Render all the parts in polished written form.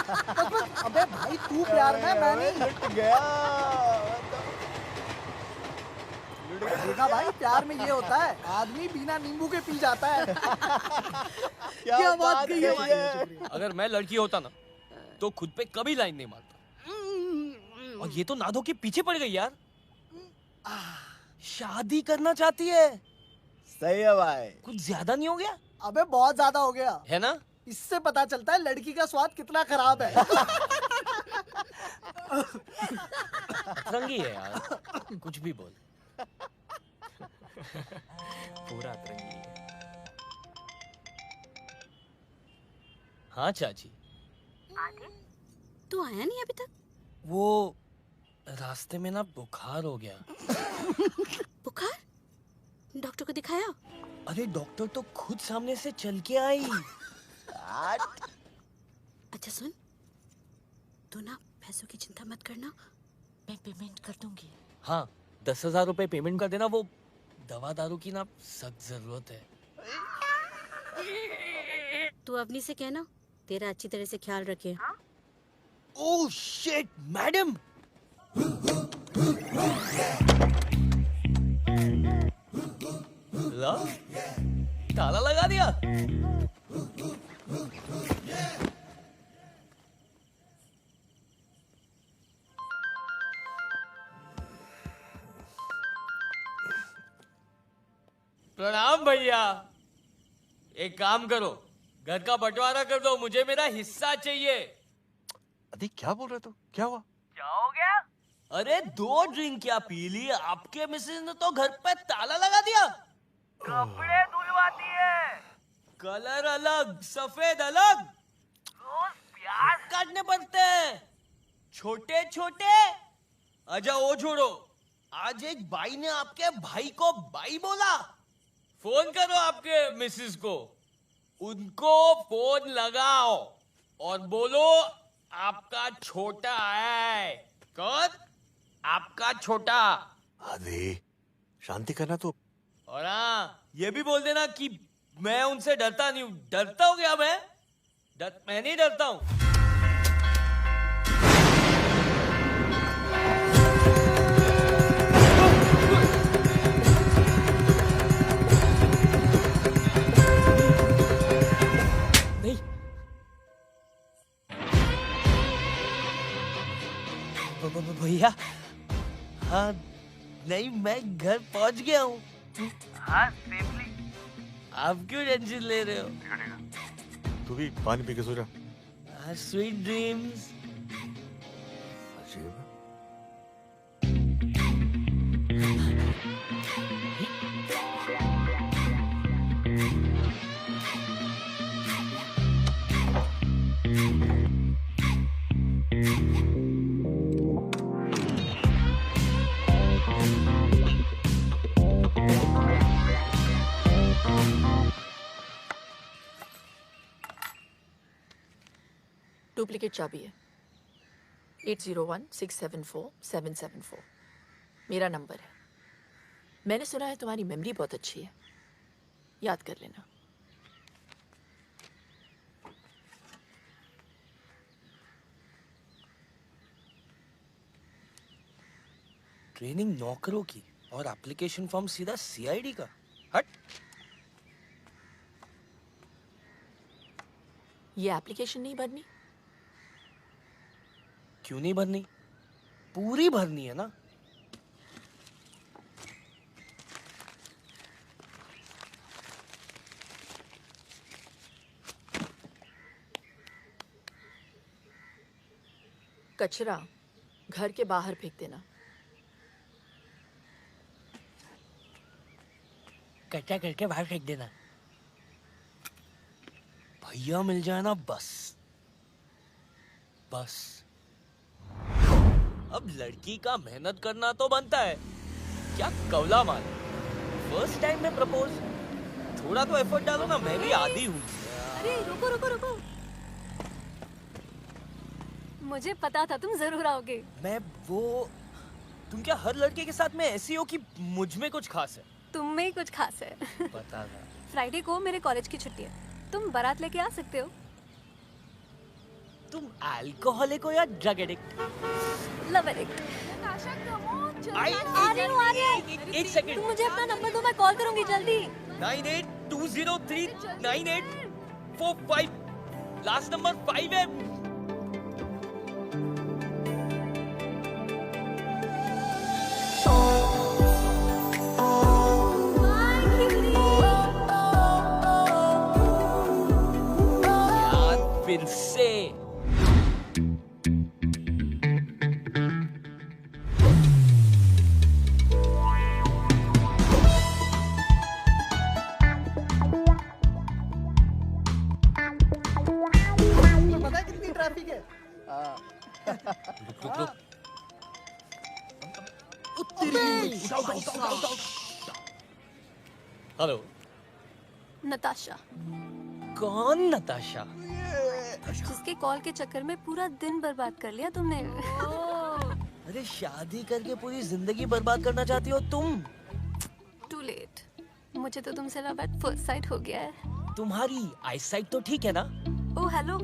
अबे भाई तू प्यार में, मैं नहीं। लुट गया। देखा भाई, प्यार में ये होता है, आदमी बिना नींबू के पी जाता है। क्या बात कही है कही है। अगर मैं लड़की होता ना तो खुद पे कभी लाइन नहीं मारता। और ये तो नादो के पीछे पड़ गई यार। शादी करना चाहती है। सही है भाई। कुछ ज्यादा नहीं हो गया? अबे बहुत ज्यादा हो गया। है ना? इससे पता चलता है लड़की का स्वाद कितना खराब है। अतरंगी है यार, कुछ भी बोल। पूरा अतरंगी है। हाँ चाची। तू आया नहीं अभी तक? वो रास्ते में ना बुखार हो गया। बुखार? डॉक्टर को दिखाया? अरे डॉक्टर तो खुद सामने से चल के आई। अच्छा सुन, तू ना पैसों की चिंता मत करना, मैं पेमेंट कर दूंगी। हाँ 10,000 रुपए पेमेंट कर देना। वो दवा दारू की ना सख्त जरूरत है। तू अवनी से कहना तेरा अच्छी तरह से ख्याल रखे। Oh shit madam. ला, ताला लगा दिया। प्रणाम भैया। एक काम करो, घर का बंटवारा कर दो, मुझे मेरा हिस्सा चाहिए। अरे क्या बोल रहे तू? क्या हुआ? क्या हो गया? अरे 2 ड्रिंक क्या पी ली? आपके मिसेज ने तो घर पे ताला लगा दिया। कपड़े धुलवाती है, कलर अलग सफेद अलग, रोज प्याज काटने पड़ते हैं छोटे छोटे। अच्छा वो छोड़ो, आज एक बाई ने आपके भाई को बाई बोला। फोन करो आपके मिसेज को, उनको फोन लगाओ और बोलो आपका छोटा है। कौन? आपका छोटा। अरे शांति करना तो। और हाँ ये भी बोल देना कि मैं उनसे डरता नहीं हूँ। डरता हूँ क्या मैं? मैं नहीं डरता हूँ। नहीं भैया। हाँ नहीं मैं घर पहुंच गया हूँ। हाँ सेफली। आप क्यों टेंशन ले रहे हो? तू भी पानी पी के सो जा। Sweet dreams. अजीब। डुप्लीकेट चाबी है। 8016747774 मेरा नंबर है। मैंने सुना है तुम्हारी मेमोरी बहुत अच्छी है, याद कर लेना। ट्रेनिंग नौकरों की और एप्लीकेशन फॉर्म सीधा सीआईडी का। हट। ये एप्लीकेशन नहीं भरनी? क्यों नहीं भरनी? पूरी भरनी है ना। कचरा घर के बाहर फेंक देना। कच्चा करके बाहर फेंक देना। भैया मिल जाए ना बस बस। अब लड़की का मेहनत करना तो बनता है। क्या कवला मार। फर्स्ट टाइम में प्रपोज, थोड़ा तो एफर्ट डालो ना। मैं भी आदी हूँ। अरे रुको रुको रुको, मुझे पता था तुम जरूर आओगे। मैं वो, तुम क्या हर लड़के के साथ में ऐसी हो कि मुझ में कुछ खास है? तुम में ही कुछ खास है। पता था। फ्राइडे को मेरे कॉलेज की छुट्टी है, तुम बारात लेके आ सकते हो। तुम अल्कोहलिक हो या ड्रग एडिक्ट? Love addict. आ रही हूँ। एक सेकंड। तुम मुझे अपना नंबर दो, मैं कॉल करूंगी जल्दी। 9820398445 लास्ट नंबर 5 है। यार फिर से तुम्हें पता है कितनी ट्रैफिक है? रुक रुक। हेलो, नताशा, कौन नताशा? जिसके कॉल के चक्कर में पूरा दिन बर्बाद कर लिया तुमने। अरे शादी करके पूरी जिंदगी बर्बाद करना चाहती हो तुम? टू लेट, मुझे तो तुमसे लव एट फर्स्ट साइट हो गया है। तुम्हारी आईसाइट तो ठीक है ना? ओ हेलो,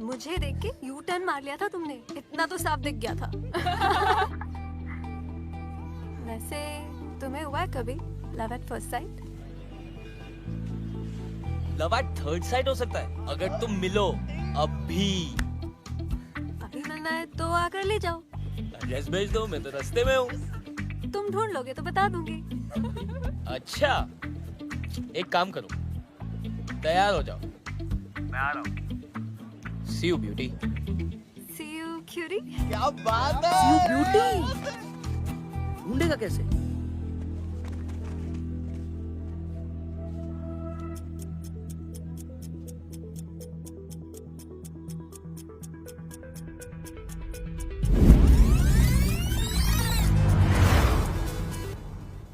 मुझे देख के यू टर्न मार लिया था तुमने, इतना तो साफ दिख गया था। वैसे तुम्हें हुआ है कभी love at first sight? Love at third site हो सकता है अगर तुम मिलो अभी। अभी मिलना है तो आकर ले जाओ। एड्रेस भेज दो, मैं तो रास्ते में हूँ। तुम ढूंढ लोगे तो बता दूंगी। अच्छा, एक काम करो, तैयार हो जाओ, मैं आ रहा हूँ। See you beauty. See you क्यूरी। क्या बात है? ब्यूटी ढूंढेगा कैसे?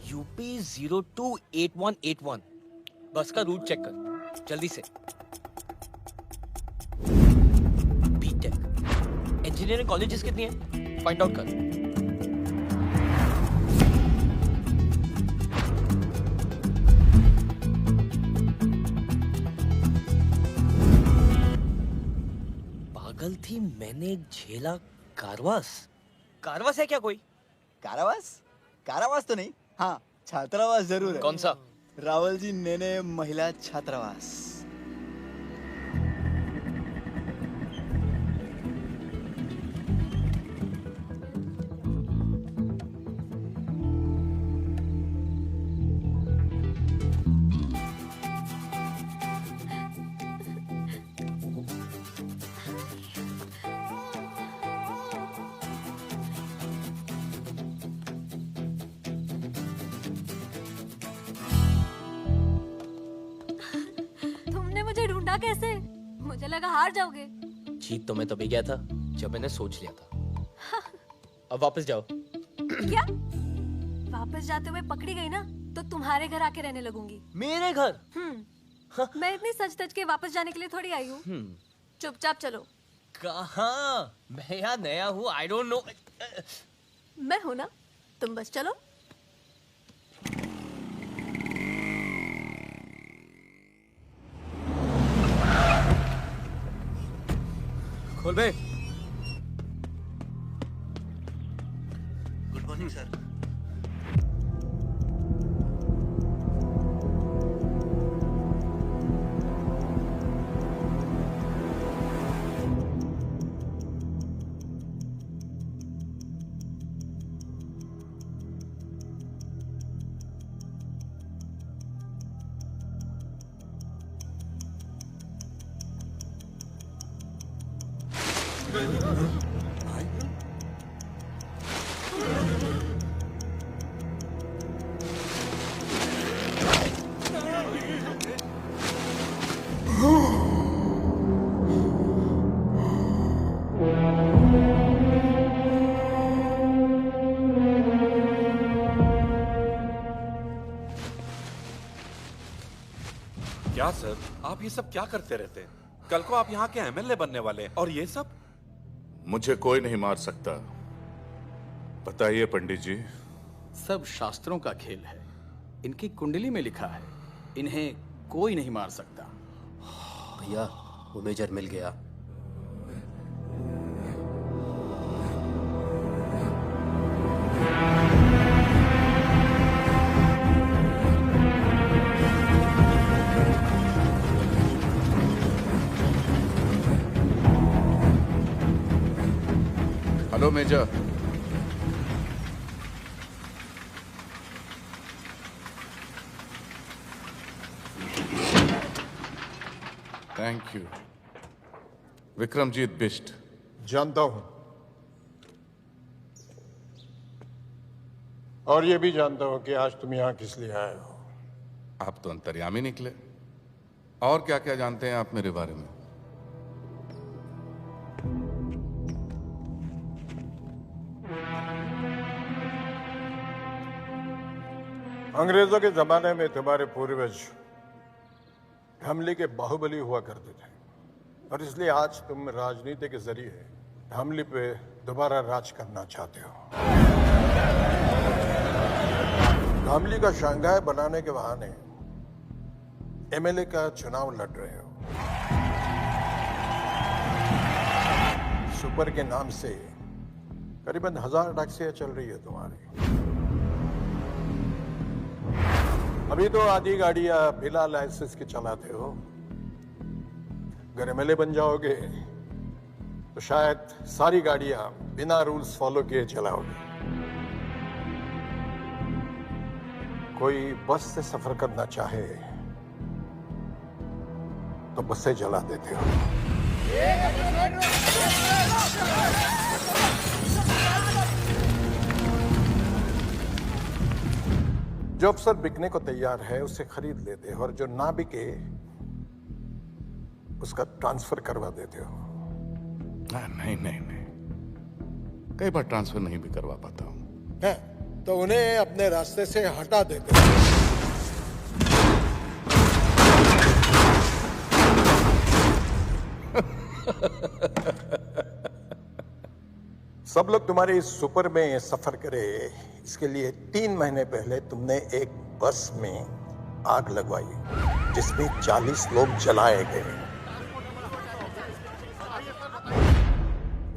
यूपी 028181। बस का रूट चेक कर जल्दी से। बीटेक इंजीनियरिंग कॉलेजेस कितनी है फाइंड आउट कर। पागल थी मैंने झेला कारवास। कारवास है क्या कोई? कारावास? कारावास तो नहीं, हाँ छात्रावास जरूर है। कौन सा? रावल जी नेने महिला छात्रावास। तुमने मुझे ढूंढा कैसे? मुझे लगा हार जाओगे। जीत तो मैं तभी गया था जब मैंने सोच लिया था। अब वापस जाओ। क्या? वापस जाते हुए पकड़ी गई ना तो तुम्हारे घर आके रहने लगूंगी। मेरे घर? मैं इतनी सच धज के वापस जाने के लिए थोड़ी आई हूँ। चुपचाप चलो। कहाँ? मैं यहाँ नया हूँ, आई डोंट नो। मैं हूं ना, तुम बस चलो। खोल बे। Good morning sir. क्या सर, आप ये सब क्या करते रहते हैं? कल को आप यहाँ के एमएलए बनने वाले हैं और ये सब? मुझे कोई नहीं मार सकता। बताइए पंडित जी। सब शास्त्रों का खेल है। इनकी कुंडली में लिखा है, इन्हें कोई नहीं मार सकता। भैया वो मेजर मिल गया। Hello major. Thank you. Vikramjit Bisht. जानता हूं, और ये भी जानता हूं कि आज तुम यहां किस लिए आए हो। आप तो अंतर्यामी निकले। और क्या क्या जानते हैं आप मेरे बारे में? अंग्रेजों के जमाने में तुम्हारे पूर्वज धामली के बाहुबली हुआ करते थे, और इसलिए आज तुम राजनीति के जरिए धामली पे दोबारा राज करना चाहते हो। धामली का शंघाई बनाने के बहाने एमएलए का चुनाव लड़ रहे हो। सुपर के नाम से करीबन 1000 टैक्सियां चल रही है तुम्हारी। अभी तो आधी गाड़ियां बिना लाइसेंस के चलाते हो। अगर एमएलए बन जाओगे तो शायद सारी गाड़ियां बिना रूल्स फॉलो किए चलाओगे। कोई बस से सफर करना चाहे तो बसें जला देते हो। जो अफसर बिकने को तैयार है उसे खरीद लेते हो, और जो ना बिके उसका ट्रांसफर करवा देते हो। नहीं नहीं नहीं, कई बार ट्रांसफर नहीं भी करवा पाता हूं। है तो उन्हें अपने रास्ते से हटा देते हो। सब लोग तुम्हारे इस सुपर में सफर करे, इसके लिए 3 महीने पहले तुमने एक बस में आग लगवाई जिसमें 40 लोग जलाए गए।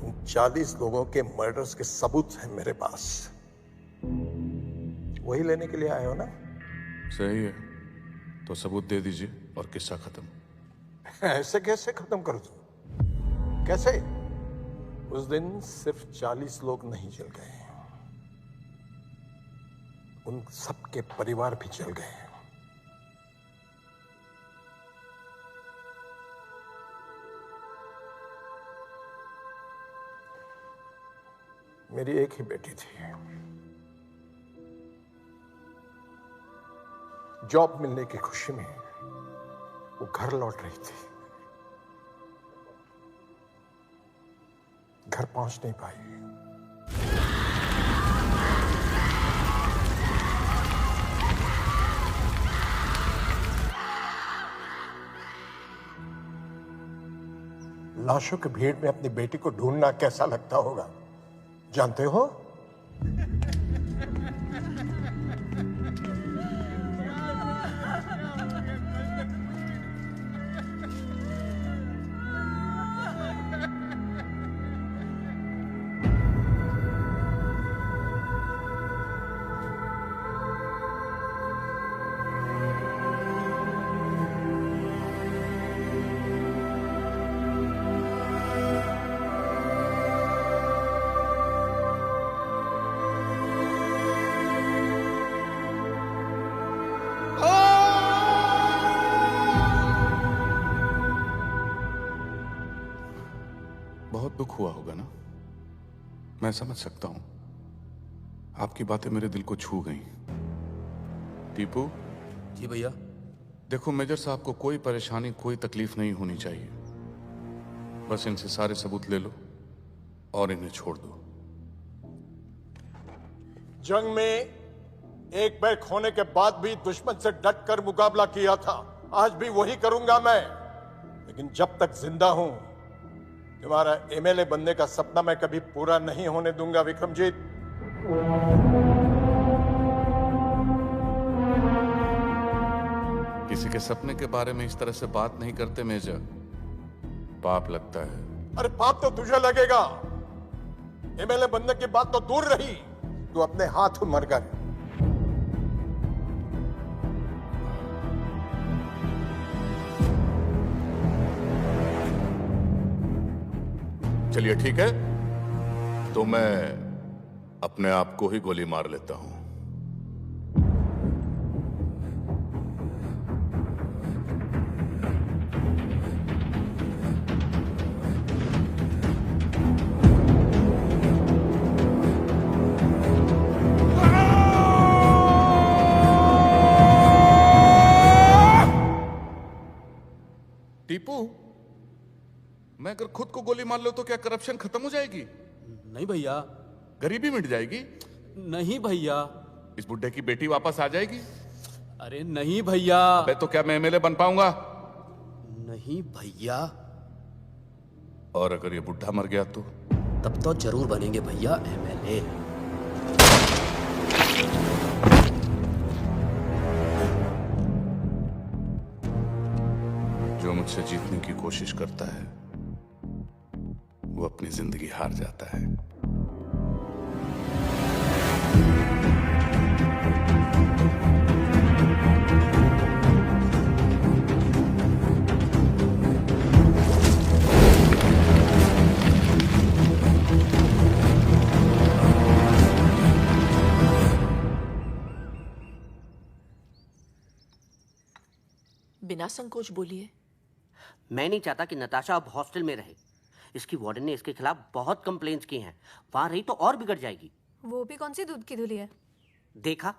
उन 40 लोगों के मर्डर्स के सबूत हैं मेरे पास। वही लेने के लिए आए हो ना? सही है, तो सबूत दे दीजिए और किस्सा खत्म। ऐसे कैसे खत्म कर दूं? कैसे? उस दिन सिर्फ 40 लोग नहीं जल गए, उन सबके परिवार भी जल गए। मेरी एक ही बेटी थी। जॉब मिलने की खुशी में वो घर लौट रही थी। घर पहुंच नहीं पाई। लाशों की भीड़ में अपनी बेटी को ढूंढना कैसा लगता होगा, जानते हो? बहुत दुख हुआ होगा ना? मैं समझ सकता हूं। आपकी बातें मेरे दिल को छू गई। टीपू जी भैया। देखो मेजर साहब को कोई परेशानी, कोई तकलीफ नहीं होनी चाहिए। बस इनसे सारे सबूत ले लो और इन्हें छोड़ दो। जंग में एक बैग खोने के बाद भी दुश्मन से डट कर मुकाबला किया था। आज भी वही करूंगा मैं। लेकिन जब तक जिंदा हूं, तुम्हारा एमएलए बनने का सपना मैं कभी पूरा नहीं होने दूंगा विक्रमजीत। किसी के सपने के बारे में इस तरह से बात नहीं करते मेजर, पाप लगता है। अरे पाप तो तुझे लगेगा। एमएलए बनने की बात तो दूर रही, तू अपने हाथ मर गए। चलिए ठीक है, तो मैं अपने आप को ही गोली मार लेता हूं। टीपू, मैं अगर खुद को गोली मार लो तो क्या करप्शन खत्म हो जाएगी? नहीं भैया, गरीबी मिट जाएगी? नहीं भैया। इस बुड्ढे की बेटी वापस आ जाएगी? अरे नहीं भैया। अबे तो क्या मैं एमएलए बन पाऊंगा? नहीं भैया। और अगर ये बुड्ढा मर गया तो? तब तो जरूर बनेंगे भैया एमएलए। जो मुझसे जीतने की कोशिश करता है वो अपनी जिंदगी हार जाता है। बिना संकोच बोलिए। मैं नहीं चाहता कि नताशा अब हॉस्टल में रहे। इसकी वार्डन ने इसके खिलाफ बहुत कंप्लेंट्स की हैं। वहां रही तो और बिगड़ जाएगी। वो भी कौन सी दूध की धुली है? देखा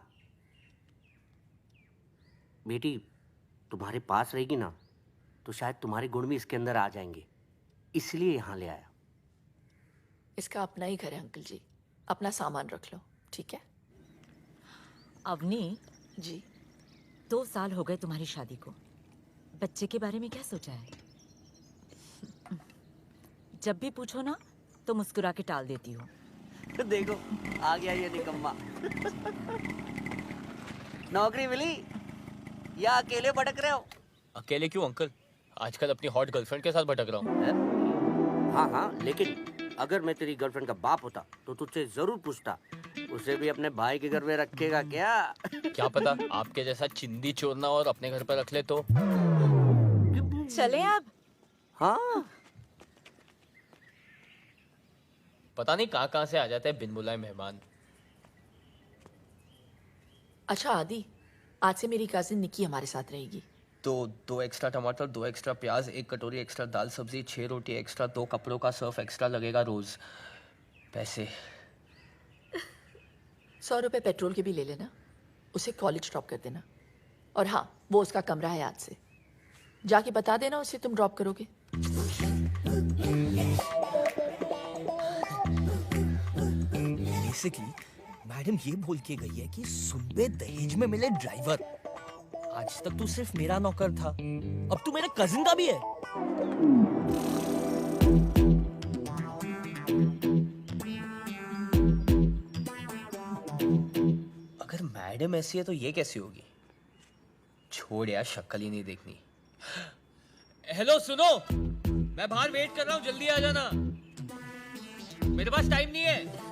बेटी, तुम्हारे पास रहेगी ना तो शायद तुम्हारे गुण भी इसके अंदर आ जाएंगे, इसलिए यहां ले आया। इसका अपना ही घर है अंकल जी, अपना सामान रख लो, ठीक है? अवनी जी। 2 साल हो गए तुम्हारी शादी को, बच्चे के बारे में क्या सोचा है? जब भी पूछो ना तो मुस्कुरा के टाल देती हो। देखो आ गया ये निकम्मा। नौकरी मिली या अकेले भटक रहे हो? अकेले क्यों अंकल, आजकल अपनी हॉट गर्लफ्रेंड के साथ भटक रहा हूँ। हाँ हाँ, लेकिन अगर मैं तेरी गर्लफ्रेंड का बाप होता तो तुझसे जरूर पूछता, उसे भी अपने भाई के घर में रखेगा क्या? क्या पता आपके जैसा चिंदी चोरना और अपने घर पर रख ले तो। चले अब। हाँ, पता नहीं कहाँ से आ जाते हैं बिन बुलाए मेहमान। अच्छा आदि, आज से मेरी कजिन निकी हमारे साथ रहेगी। तो 2 एक्स्ट्रा टमाटर, 2 एक्स्ट्रा प्याज, 1 कटोरी एक्स्ट्रा दाल सब्जी, 6 रोटी एक्स्ट्रा, 2 कपड़ों का सर्फ एक्स्ट्रा लगेगा रोज। पैसे 100 रुपए पेट्रोल के भी ले लेना, उसे कॉलेज ड्रॉप कर देना। और हाँ, वो उसका कमरा है आज से, जाके बता देना उसे तुम ड्रॉप करोगे। बेसिकली मैडम ये बोल के गई है कि सुबह दहेज में मिले ड्राइवर। आज तक तू सिर्फ मेरा नौकर था, अब तू मेरे कजिन का भी है। अगर मैडम ऐसी है तो ये कैसी होगी? छोड़ यार, शक्ल ही नहीं देखनी। हेलो सुनो, मैं बाहर वेट कर रहा हूँ, जल्दी आ जाना, मेरे पास टाइम नहीं है।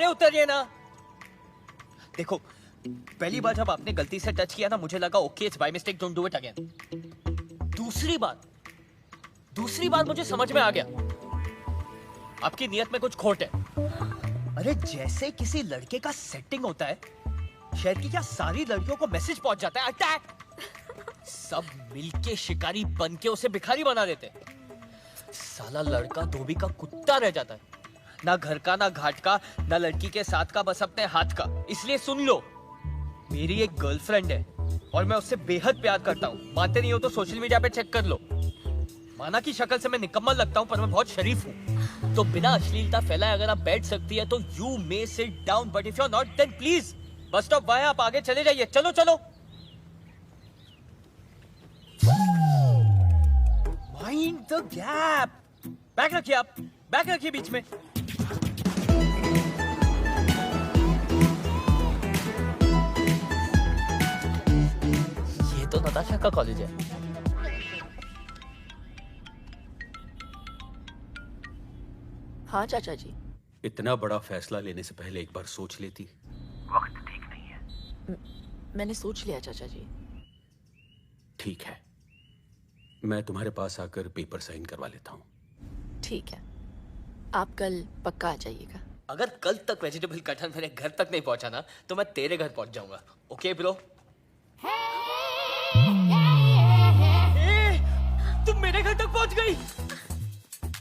उतरिए ना। देखो, पहली बार जब आपने गलती से टच किया ना, मुझे लगा okay it's by mistake, don't do it again. दूसरी बार मुझे समझ में आ गया आपकी नियत में कुछ खोट है। अरे जैसे किसी लड़के का सेटिंग होता है, शहर की क्या सारी लड़कियों को मैसेज पहुंच जाता है अटैक, सब मिलके शिकारी बन के उसे भिखारी बना देते। साला लड़का धोबी का कुत्ता रह जाता है, ना घर का, ना घाट का, ना लड़की के साथ का, बस अपने हाथ का। इसलिए सुन लो, मेरी एक गर्लफ्रेंड है और मैं उससे बेहद प्यार करता हूँ। मानते नहीं हो तो सोशल मीडिया पे चेक कर लो। माना कि शक्ल से मैं निकम्मा लगता हूँ, पर मैं बहुत शरीफ हूँ। तो बिना अश्लीलता फैलाए अगर आप बैठ सकती है तो you may sit down, but if you are not then please बस स्टॉप वहां, आप आगे चले जाइए। चलो चलो। Mind the gap. बैग रखिए आप, बैग रखिए बीच में। ये तो नताशा का कॉलेज है। हाँ चाचा जी। इतना बड़ा फैसला लेने से पहले एक बार सोच लेती। वक्त ठीक नहीं है। मैंने सोच लिया चाचा जी। ठीक है, मैं तुम्हारे पास आकर पेपर साइन करवा लेता हूँ। ठीक है, आप कल पक्का आ जाइएगा। अगर कल तक वेजिटेबल कटहल मेरे घर तक नहीं पहुंचा ना तो मैं तेरे घर पहुंच जाऊंगा। Okay bro? तुम मेरे घर तक पहुंच गई।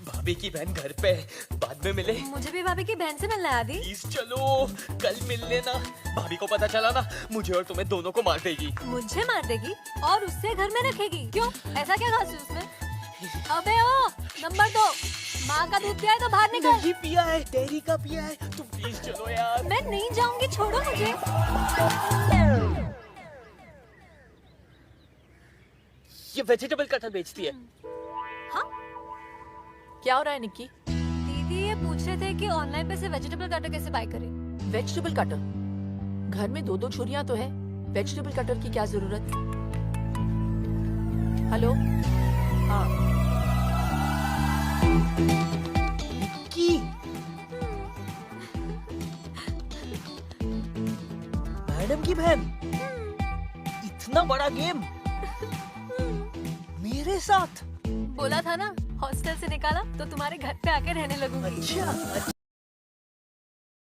भाभी की बहन घर पे, बाद में मिले। मुझे भी भाभी की बहन से मिलना है आदि। प्लीज चलो, कल मिल लेना। भाभी को पता चला ना, मुझे और तुम्हें दोनों को मार देगी। मुझे मार देगी और उससे घर में रखेगी? क्यों, ऐसा क्या खास है उसमें? अबे ओ, नंबर 2, माँ का दूध पिया है तो बाहर निकल। नहीं पिया है, डेयरी का पिया है। तुम प्लीज चलो यार। मैं नहीं जाऊंगी, छोड़ो मुझे। ये वेजिटेबल कटहल बेचती है। हाँ? क्या हो रहा है निक्की? दीदी ये पूछ रहे थे कि ऑनलाइन पे से वेजिटेबल कटर कैसे बाय करें। Vegetable cutter? घर में 2-2 छुरियां तो है, वेजिटेबल कटर की क्या जरूरत? हेलो? हाँ। निक्की, मैडम की बहन, इतना बड़ा गेम मेरे साथ। बोला था ना, हॉस्टल से निकाला तो तुम्हारे घर पे आके रहने लगूंगी। अच्छा।